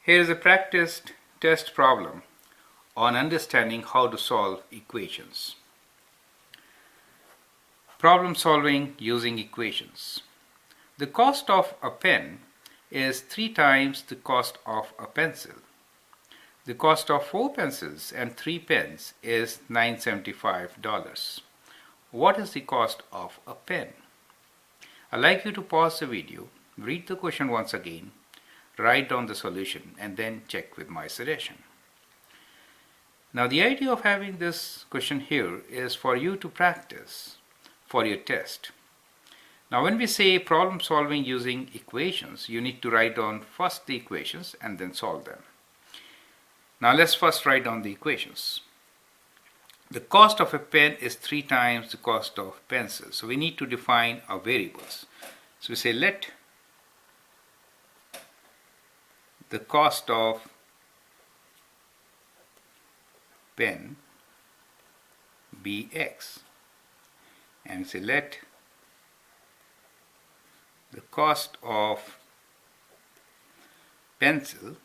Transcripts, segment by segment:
Here is a practice test problem on understanding how to solve equations. Problem solving using equations. The cost of a pen is 3 times the cost of a pencil. The cost of 4 pencils and 3 pens is $975. What is the cost of a pen? I'd like you to pause the video, read the question once again, write down the solution, and then check with my suggestion. Now the idea of having this question here is for you to practice for your test. Now when we say problem solving using equations, you need to write down first the equations and then solve them. Now let's first write down the equations. The cost of a pen is 3 times the cost of pencil. So we need to define our variables. So we say let the cost of pen be X. And we say let the cost of pencil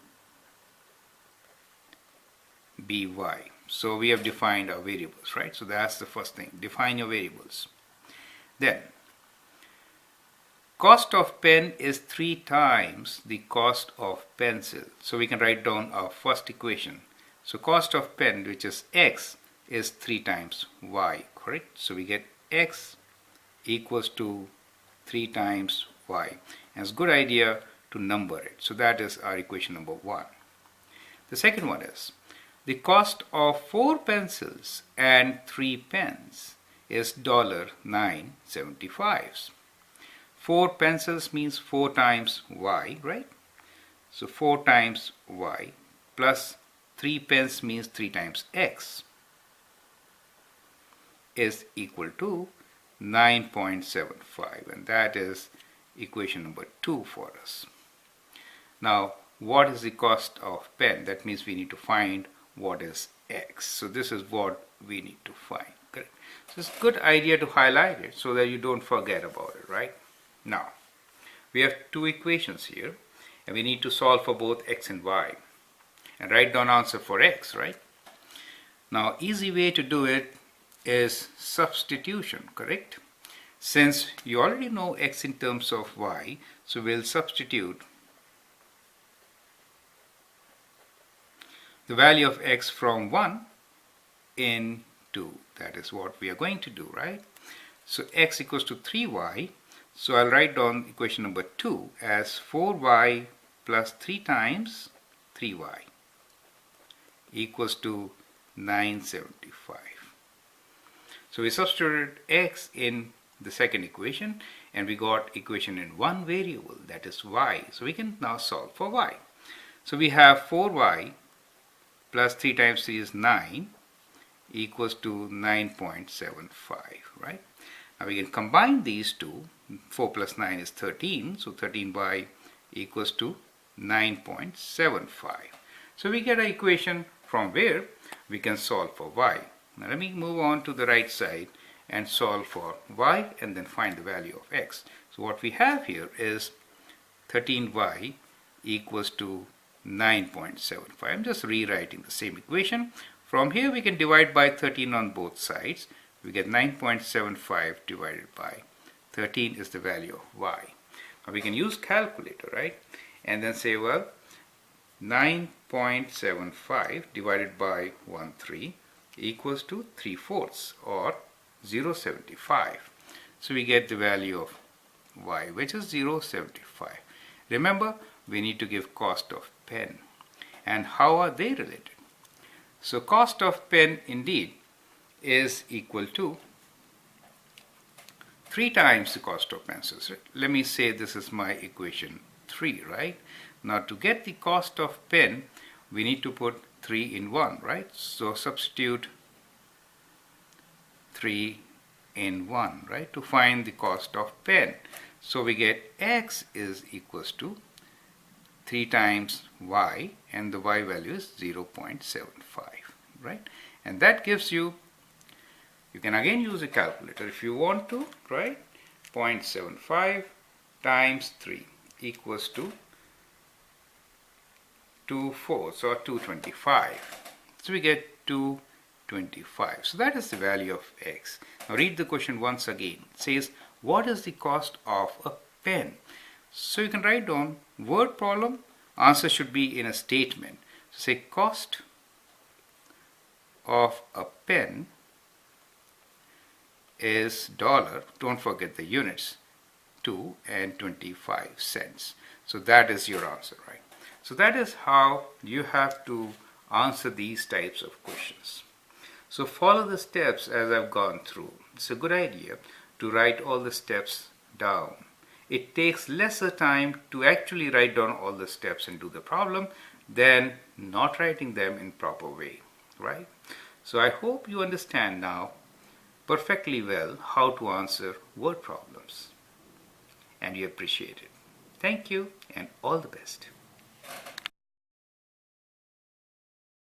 be Y. So we have defined our variables, right? So that's the first thing. Define your variables. Then cost of pen is 3 times the cost of pencil. So we can write down our first equation. So cost of pen, which is X, is 3 times Y, correct? So we get X equals to 3 times Y. And it's a good idea to number it. So that is our equation number 1. The second one is the cost of 4 pencils and 3 pens is $9.75. 4 pencils means 4 times Y, right? So 4 times Y plus 3 pens means 3 times X is equal to 9.75, and that is equation number 2 for us. Now what is the cost of pen? That means we need to find what is X. So this is what we need to find. Correct? So it's a good idea to highlight it so that you don't forget about it, right? Now we have 2 equations here and we need to solve for both X and Y and write down answer for X, right? Now easy way to do it is substitution, correct? Since you already know X in terms of Y, so we'll substitute the value of X from 1 in 2. That is what we are going to do, right? So X equals to 3Y. So I'll write down equation number 2 as 4Y plus 3 times 3Y equals to 975. So we substituted X in the second equation and we got equation in one variable, that is Y. So we can now solve for Y. So we have 4Y plus 3 times 3 is 9 equals to 9.75, right? Now we can combine these two. 4 plus 9 is 13, so 13y equals to 9.75. So we get an equation from where we can solve for y. Now let me move on to the right side and solve for y and then find the value of x. So what we have here is 13y equals to 9.75. I'm just rewriting the same equation. From here we can divide by 13 on both sides. We get 9.75 divided by 13 is the value of y. Now we can use calculator, right? And then say, well, 9.75 divided by 13 equals to 3/4 or 0.75. So we get the value of y, which is 0.75. Remember, we need to give cost of pen. And how are they related? So cost of pen indeed is equal to 3 times the cost of pencils. Let me say this is my equation 3, right? Now to get the cost of pen, we need to put 3 in 1, right? So substitute 3 in 1, right? To find the cost of pen. So we get x is equals to 3 times y, and the y value is 0.75, right? And that gives you, you can again use a calculator if you want to, right? 0.75 times 3 equals to 2/4 or 225. So we get 225. So that is the value of x. Now read the question once again. It says, what is the cost of a pen? So you can write down word problem. Answer should be in a statement. So say cost of a pen is dollar, don't forget the units, 2.25. So that is your answer, right? So that is how you have to answer these types of questions. So follow the steps as I've gone through. It's a good idea to write all the steps down. It takes lesser time to actually write down all the steps and do the problem than not writing them in proper way, right? So I hope you understand now perfectly well how to answer word problems, and you appreciate it. Thank you and all the best.